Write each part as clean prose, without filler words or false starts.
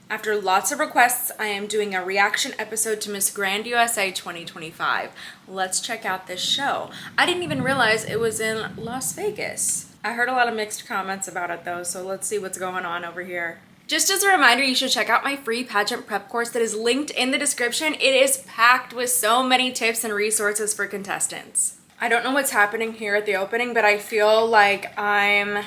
After lots of requests, I am doing a reaction episode to Miss Grand USA 2025. Let's check out this show. I didn't even realize it was in Las Vegas. I heard a lot of mixed comments about it though, so let's see what's going on over here. Just as a reminder, you should check out my free pageant prep course that is linked in the description. It is packed with so many tips and resources for contestants. I don't know what's happening here at the opening, but I feel like I'm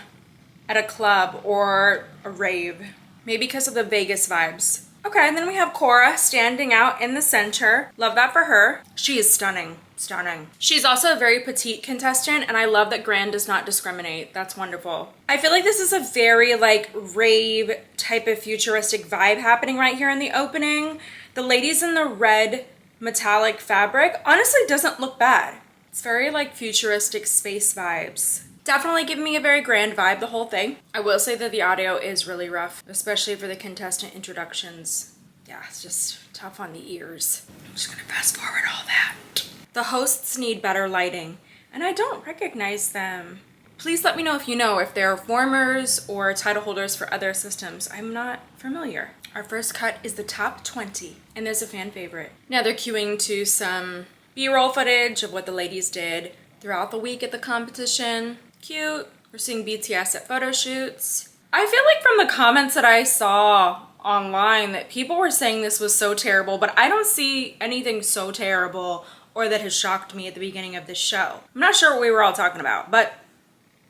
at a club or a rave. Maybe because of the Vegas vibes. Okay, and then we have Cora standing out in the center. Love that for her. She is stunning. Stunning. She's also a very petite contestant, and I love that Grand does not discriminate. That's wonderful. I feel like this is a very like rave type of futuristic vibe happening right here in the opening. The ladies in the red metallic fabric honestly doesn't look bad. It's very like futuristic space vibes. Definitely giving me a very grand vibe, the whole thing. I will say that the audio is really rough, especially for the contestant introductions. Yeah, it's just tough on the ears. I'm just gonna fast forward all that. The hosts need better lighting, and I don't recognize them. Please let me know if they're formers or title holders for other systems. I'm not familiar. Our first cut is the top 20, and there's a fan favorite. Now they're queuing to some B-roll footage of what the ladies did throughout the week at the competition. Cute. We're seeing BTS at photo shoots. I feel like from the comments that I saw online that people were saying this was so terrible, but I don't see anything so terrible or that has shocked me at the beginning of this show. I'm not sure what we were all talking about, but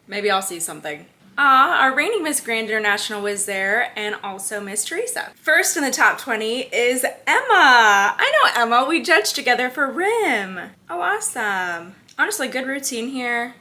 maybe I'll see something. Our reigning Miss Grand International was there, and also Miss Teresa. First in the top 20 is Emma. I know Emma, we judged together for Rim. Oh, awesome. Honestly, good routine here.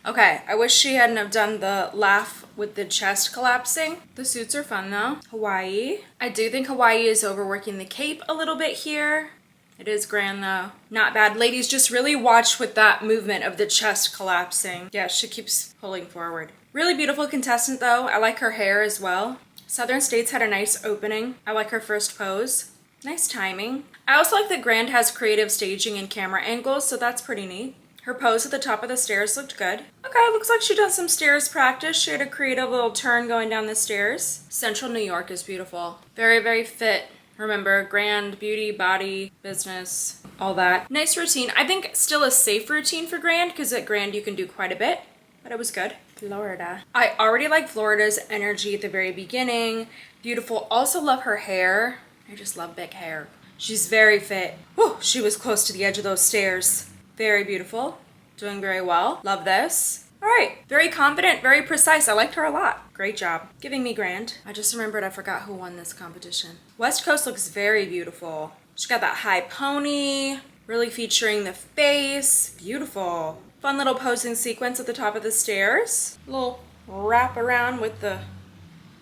Okay, I wish she hadn't have done the laugh with the chest collapsing. The suits are fun though. Hawaii. I do think Hawaii is overworking the cape a little bit here. It is grand though. Not bad. Ladies, just really watch with that movement of the chest collapsing. Yeah, she keeps pulling forward. Really beautiful contestant though. I like her hair as well. Southern States had a nice opening. I like her first pose. Nice timing. I also like that Grand has creative staging and camera angles, so that's pretty neat. Her pose at the top of the stairs looked good. Okay, looks like she done some stairs practice. She had a creative little turn going down the stairs. Central New York is beautiful. Very, very fit. Remember, Grand, beauty, body, business, all that. Nice routine. I think still a safe routine for Grand, because at Grand you can do quite a bit, but it was good. Florida. I already like Florida's energy at the very beginning. Beautiful. Also love her hair. I just love big hair. She's very fit. Whew, she was close to the edge of those stairs. Very beautiful. Doing very well. Love this. All right. Very confident, very precise. I liked her a lot. Great job. Giving me Grand. I just remembered I forgot who won this competition. West Coast looks very beautiful. She got that high pony, really featuring the face. Beautiful. Fun little posing sequence at the top of the stairs. A little wrap around with the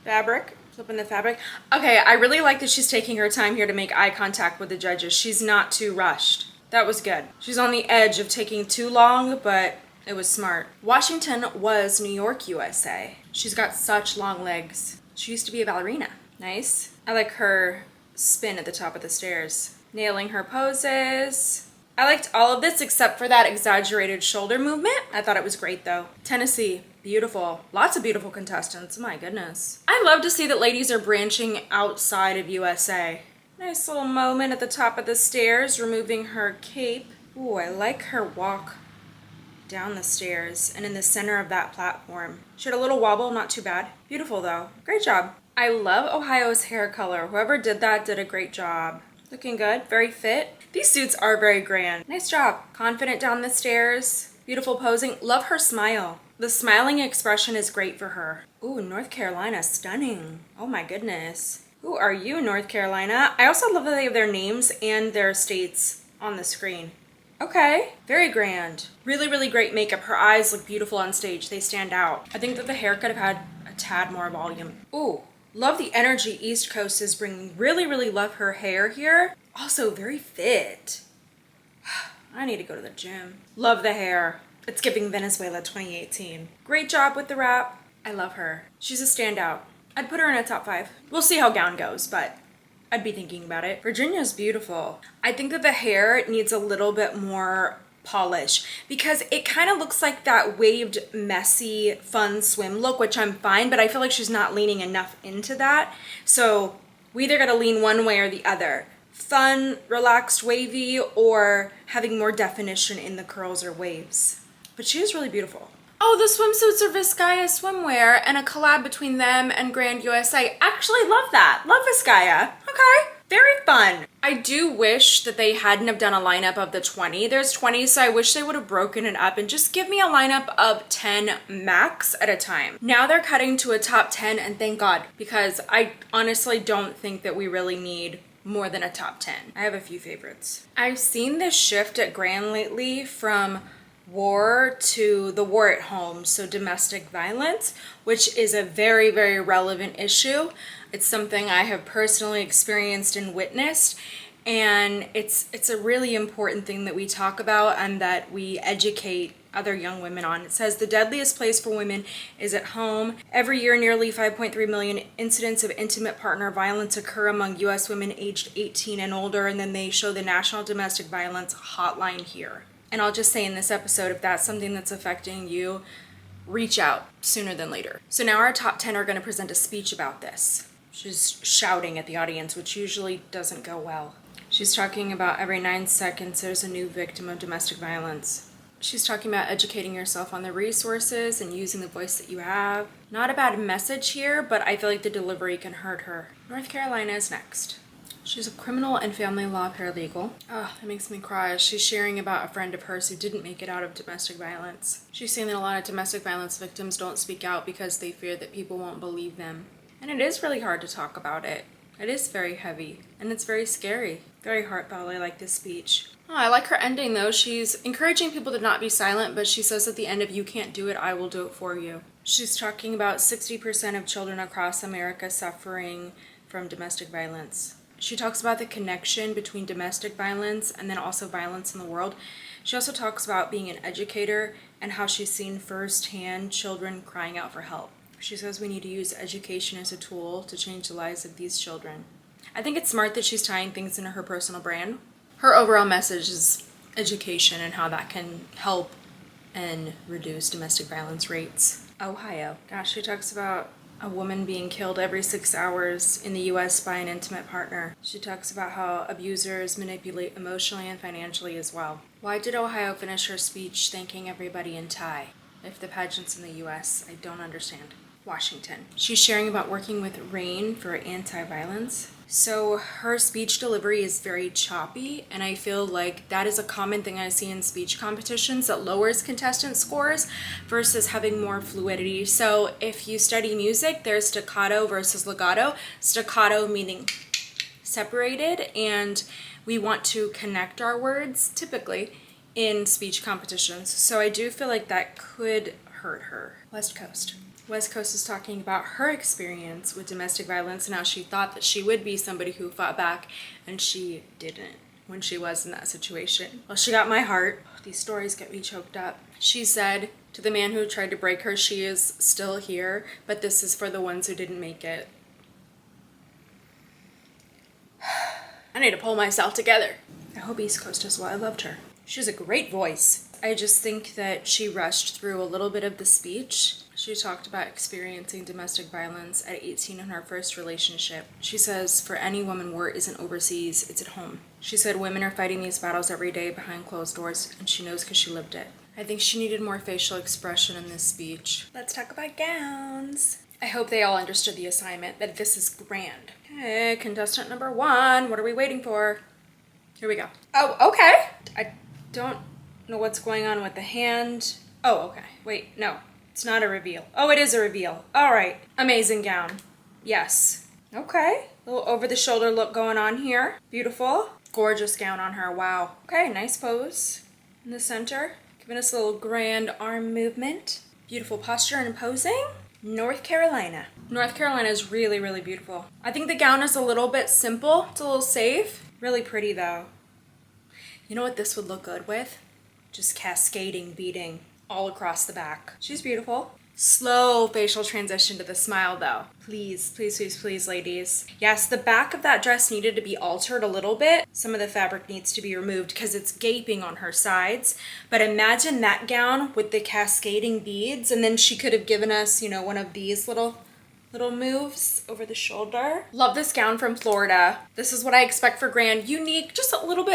fabric. Flipping the fabric. Okay, I really like that she's taking her time here to make eye contact with the judges. She's not too rushed. That was good. She's on the edge of taking too long, but it was smart. Washington was New York, USA. She's got such long legs. She used to be a ballerina. Nice. I like her spin at the top of the stairs. Nailing her poses. I liked all of this except for that exaggerated shoulder movement. I thought it was great though. Tennessee, beautiful. Lots of beautiful contestants. My goodness. I love to see that ladies are branching outside of USA. Nice little moment at the top of the stairs, removing her cape. Ooh, I like her walk down the stairs and in the center of that platform. She had a little wobble, not too bad. Beautiful though. Great job. I love Ohio's hair color. Whoever did that did a great job. Looking good, very fit. These suits are very grand. Nice job. Confident down the stairs. Beautiful posing. Love her smile. The smiling expression is great for her. Ooh, North Carolina, stunning. Oh my goodness. Who are you, North Carolina? I also love that they have their names and their states on the screen. Okay, very grand. Really, really great makeup. Her eyes look beautiful on stage. They stand out. I think that the hair could have had a tad more volume. Ooh, love the energy East Coast is bringing. Really, really love her hair here. Also very fit. I need to go to the gym. Love the hair. It's giving Venezuela 2018. Great job with the wrap. I love her. She's a standout. I'd put her in a top 5. We'll see how gown goes, but I'd be thinking about it. Virginia's beautiful. I think that the hair needs a little bit more polish because it kind of looks like that waved, messy, fun swim look, which I'm fine, but I feel like she's not leaning enough into that. So We either gotta lean one way or the other. Fun, relaxed, wavy, or having more definition in the curls or waves. But she was really beautiful. Oh, the swimsuits are Vizcaya swimwear and a collab between them and Grand USA. Actually love that. Love Vizcaya. Okay. Very fun. I do wish that they hadn't have done a lineup of the 20. There's 20, so I wish they would have broken it up and just give me a lineup of 10 max at a time. Now they're cutting to a top 10, and thank God, because I honestly don't think that we really need more than a top 10. I have a few favorites. I've seen this shift at Grand lately from war to the war at home, so domestic violence, which is a very, very relevant issue. It's something I have personally experienced and witnessed, and it's a really important thing that we talk about and that we educate other young women on. It says the deadliest place for women is at home. Every year, nearly 5.3 million incidents of intimate partner violence occur among U.S. women aged 18 and older, and then they show the National Domestic Violence Hotline here. And I'll just say in this episode, if that's something that's affecting you, reach out sooner than later. So now our top 10 are going to present a speech about this. She's shouting at the audience, which usually doesn't go well. She's talking about every 9 seconds there's a new victim of domestic violence. She's talking about educating yourself on the resources and using the voice that you have. Not a bad message here, but I feel like the delivery can hurt her. North Carolina is next. She's a criminal and family law paralegal. Oh, that makes me cry. She's sharing about a friend of hers who didn't make it out of domestic violence. She's saying that a lot of domestic violence victims don't speak out because they fear that people won't believe them. And it is really hard to talk about it. It is very heavy, and it's very scary. Very heartfelt. I like this speech. Oh, I like her ending though. She's encouraging people to not be silent, but she says at the end, if you can't do it, I will do it for you. She's talking about 60% of children across America suffering from domestic violence. She talks about the connection between domestic violence and then also violence in the world. She also talks about being an educator and how she's seen firsthand children crying out for help. She says we need to use education as a tool to change the lives of these children. I think it's smart that she's tying things into her personal brand. Her overall message is education and how that can help and reduce domestic violence rates. Ohio. Gosh, she talks about a woman being killed every 6 hours in the U.S. by an intimate partner. She talks about how abusers manipulate emotionally and financially as well. Why did Ohio finish her speech thanking everybody in Thai? If the pageant's in the U.S., I don't understand. Washington. She's sharing about working with RAIN for anti-violence. So her speech delivery is very choppy, and I feel like that is a common thing I see in speech competitions that lowers contestant scores versus having more fluidity. So if you study music, there's staccato versus legato. Staccato meaning separated, and we want to connect our words typically in speech competitions. So I do feel like that could hurt her. West Coast. West Coast is talking about her experience with domestic violence and how she thought that she would be somebody who fought back, and she didn't when she was in that situation. Well, she got my heart. These stories get me choked up. She said to the man who tried to break her, she is still here, but this is for the ones who didn't make it. I need to pull myself together. I hope East Coast as well. I loved her. She has a great voice. I just think that she rushed through a little bit of the speech. She talked about experiencing domestic violence at 18 in her first relationship. She says, for any woman, war isn't overseas, it's at home. She said women are fighting these battles every day behind closed doors, and she knows because she lived it. I think she needed more facial expression in this speech. Let's talk about gowns. I hope they all understood the assignment, that this is grand. Okay, contestant number 1. What are we waiting for? Here we go. Oh, okay. I don't know what's going on with the hand. Oh, okay. Wait, no. It's not a reveal. Oh, it is a reveal. All right. Amazing gown. Yes. Okay. A little over-the-shoulder look going on here. Beautiful. Gorgeous gown on her. Wow. Okay, nice pose in the center. Giving us a little grand arm movement. Beautiful posture and posing. North Carolina. North Carolina is really, really beautiful. I think the gown is a little bit simple. It's a little safe. Really pretty, though. You know what this would look good with? Just cascading beading all across the back. She's beautiful. Slow facial transition to the smile though. Please, please, please, please, ladies. Yes, the back of that dress needed to be altered a little bit. Some of the fabric needs to be removed because it's gaping on her sides. But imagine that gown with the cascading beads, and then she could have given us, you know, one of these little Little moves over the shoulder. Love this gown from Florida. This is what I expect for grand. Unique, just a little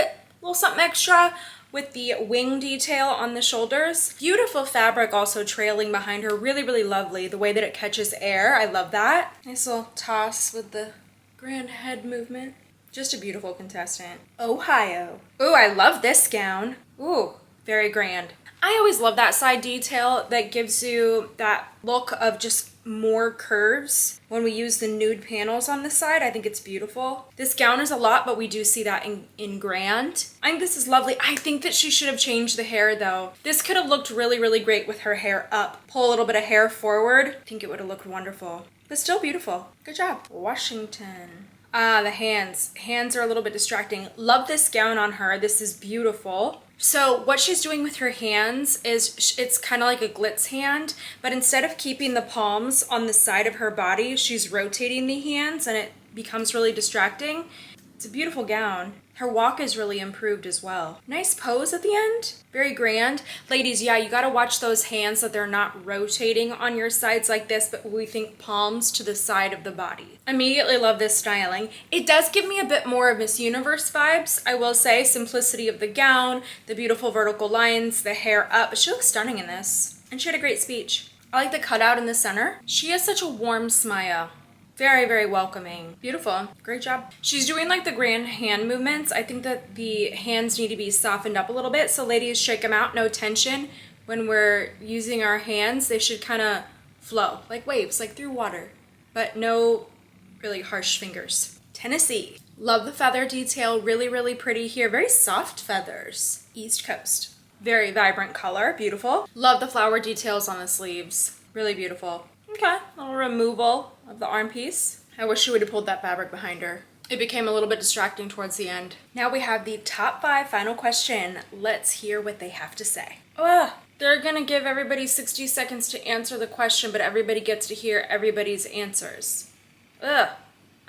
something extra with the wing detail on the shoulders. Beautiful fabric also trailing behind her. Really, really lovely. The way that it catches air, I love that. Nice little toss with the grand head movement. Just a beautiful contestant. Ohio. Ooh, I love this gown. Ooh, very grand. I always love that side detail that gives you that look of just more curves when we use the nude panels on the side. I think it's beautiful. This gown is a lot, but we do see that in grand. I think this is lovely. I think that she should have changed the hair though. This could have looked really, really great with her hair up. Pull a little bit of hair forward. I think it would have looked wonderful, but still beautiful. Good job. Washington. Ah, the hands. Hands are a little bit distracting. Love this gown on her. This is beautiful. So what she's doing with her hands is it's kind of like a glitz hand, but instead of keeping the palms on the side of her body, she's rotating the hands and it becomes really distracting. It's a beautiful gown. Her walk is really improved as well. Nice pose at the end. Very grand. Ladies, yeah, you gotta watch those hands so they're not rotating on your sides like this, but we think palms to the side of the body. Immediately love this styling. It does give me a bit more of Miss Universe vibes, I will say. Simplicity of the gown, the beautiful vertical lines, the hair up. But she looks stunning in this. And she had a great speech. I like the cutout in the center. She has such a warm smile. Very, very welcoming. Beautiful. Great job. She's doing like the grand hand movements. I think that the hands need to be softened up a little bit. So ladies, shake them out. No tension. When we're using our hands, they should kind of flow like waves, like through water, but no really harsh fingers. Tennessee. Love the feather detail. Really, really pretty here. Very soft feathers. East Coast. Very vibrant color. Beautiful. Love the flower details on the sleeves. Really beautiful. Okay, a little removal of the arm piece. I wish she would have pulled that fabric behind her. It became a little bit distracting towards the end. Now we have the top 5 final question. Let's hear what they have to say. They're gonna give everybody 60 seconds to answer the question, but everybody gets to hear everybody's answers. I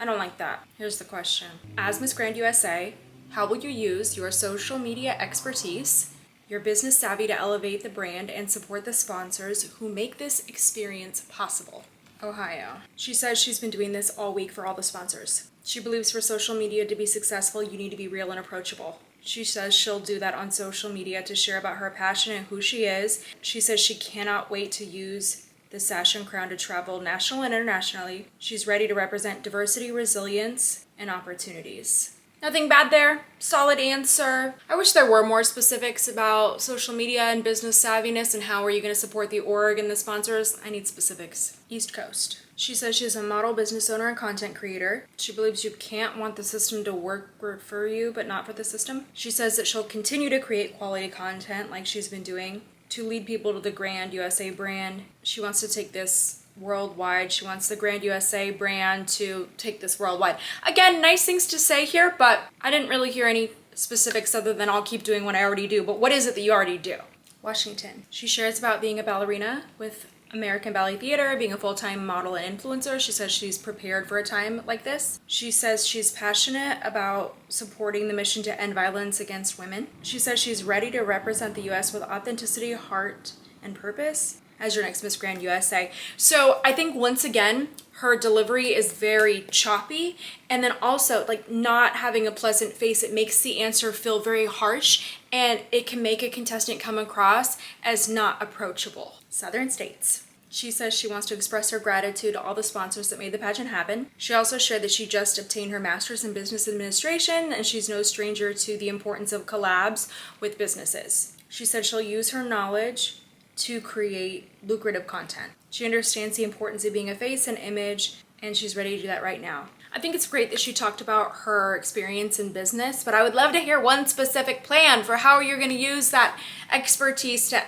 don't like that. Here's the question. As Miss Grand USA, how will you use your social media expertise, your business savvy to elevate the brand and support the sponsors who make this experience possible? Ohio. She says she's been doing this all week for all the sponsors. She believes for social media to be successful, you need to be real and approachable. She says she'll do that on social media to share about her passion and who she is. She says she cannot wait to use the sash and crown to travel national and internationally. She's ready to represent diversity, resilience, and opportunities. Nothing bad there. Solid answer. I wish there were more specifics about social media and business savviness and how are you going to support the org and the sponsors. I need specifics. East Coast. She says she's a model business owner and content creator. She believes you can't want the system to work for you, but not for the system. She says that she'll continue to create quality content like she's been doing to lead people to the Grand USA brand. She wants to take this worldwide. She wants the Grand USA brand to take this worldwide. Again, nice things to say here, but I didn't really hear any specifics other than I'll keep doing what I already do. But what is it that you already do? Washington. She shares about being a ballerina with American Ballet Theater, being a full-time model and influencer. She says she's prepared for a time like this. She says she's passionate about supporting the mission to end violence against women. She says she's ready to represent the U.S. with authenticity, heart, and purpose as your next Miss Grand USA. So I think once again, her delivery is very choppy, and then also like not having a pleasant face, it makes the answer feel very harsh, and it can make a contestant come across as not approachable. Southern States. She says she wants to express her gratitude to all the sponsors that made the pageant happen. She also shared that she just obtained her master's in business administration, and she's no stranger to the importance of collabs with businesses. She said she'll use her knowledge to create lucrative content. She understands the importance of being a face and image, and she's ready to do that right now. I think it's great that she talked about her experience in business, but I would love to hear one specific plan for how you're going to use that expertise to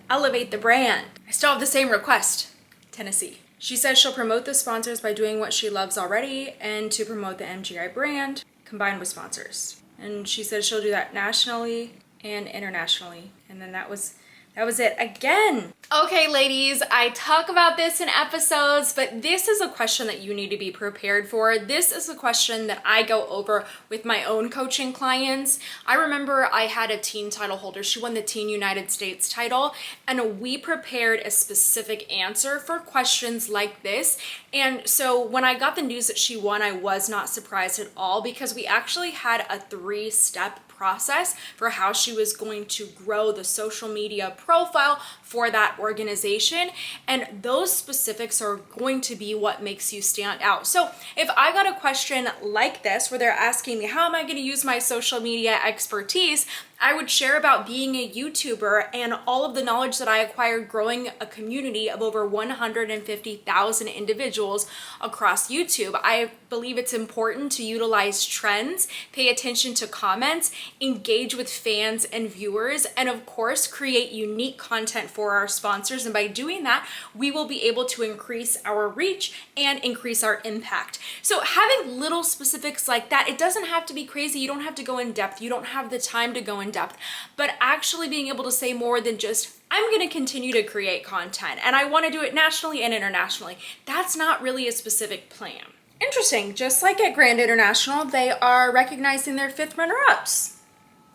elevate the brand. I still have the same request. Tennessee. She says she'll promote the sponsors by doing what she loves already and to promote the MGI brand combined with sponsors. And she says she'll do that nationally and internationally. And then that was That was it again. Okay, ladies, I talk about this in episodes, but this is a question that you need to be prepared for. This is a question that I go over with my own coaching clients. I remember I had a teen title holder. She won the Teen United States title, and we prepared a specific answer for questions like this. And so when I got the news that she won, I was not surprised at all, because we actually had a 3-step process for how she was going to grow the social media profile for that organization, and those specifics are going to be what makes you stand out. So if I got a question like this where they're asking me, how am I going to use my social media expertise, I would share about being a YouTuber and all of the knowledge that I acquired growing a community of over 150,000 individuals across YouTube. I believe it's important to utilize trends, pay attention to comments, engage with fans and viewers, and of course, create unique content for our sponsors. And by doing that, we will be able to increase our reach and increase our impact. So having little specifics like that, it doesn't have to be crazy. You don't have to go in depth. You don't have the time to go in depth, but actually being able to say more than just, I'm going to continue to create content and I want to do it nationally and internationally. That's not really a specific plan. Interesting. Just like at Grand International, they are recognizing their 5th runner-ups.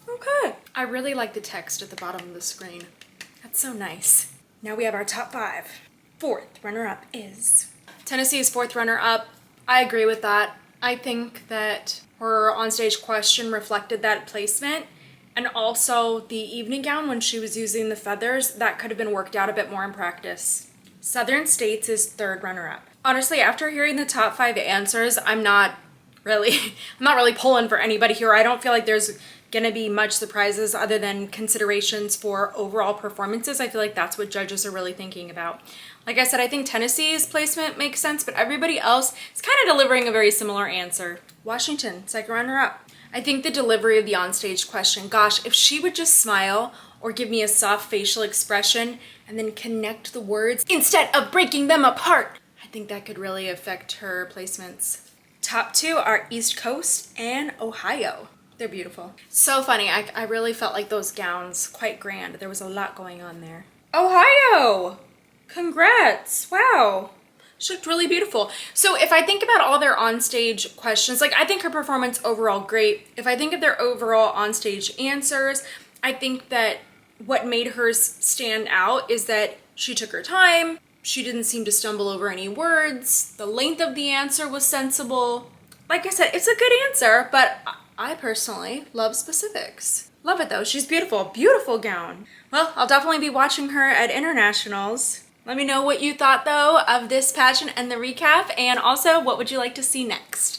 Okay. I really like the text at the bottom of the screen. That's so nice. Now we have our top 5. 4th runner-up is Tennessee's 4th runner-up. I agree with that. I think that her onstage question reflected that placement. And also the evening gown, when she was using the feathers, that could have been worked out a bit more in practice. Southern States is 3rd runner-up. Honestly, after hearing the top 5 answers, I'm not really pulling for anybody here. I don't feel like there's gonna be much surprises other than considerations for overall performances. I feel like that's what judges are really thinking about. Like I said, I think Tennessee's placement makes sense, but everybody else is kind of delivering a very similar answer. Washington, 2nd runner-up. I think the delivery of the onstage question, gosh, if she would just smile or give me a soft facial expression and then connect the words instead of breaking them apart, I think that could really affect her placements. Top 2 are East Coast and Ohio. They're beautiful. So funny. I really felt like those gowns, quite grand. There was a lot going on there. Ohio! Congrats. Wow. She looked really beautiful. So if I think about all their onstage questions, like I think her performance overall great. If I think of their overall onstage answers, I think that what made hers stand out is that she took her time. She didn't seem to stumble over any words. The length of the answer was sensible. Like I said, it's a good answer, but I personally love specifics. Love it though. She's beautiful. Beautiful gown. Well, I'll definitely be watching her at internationals. Let me know what you thought though of this pageant and the recap, and also what would you like to see next?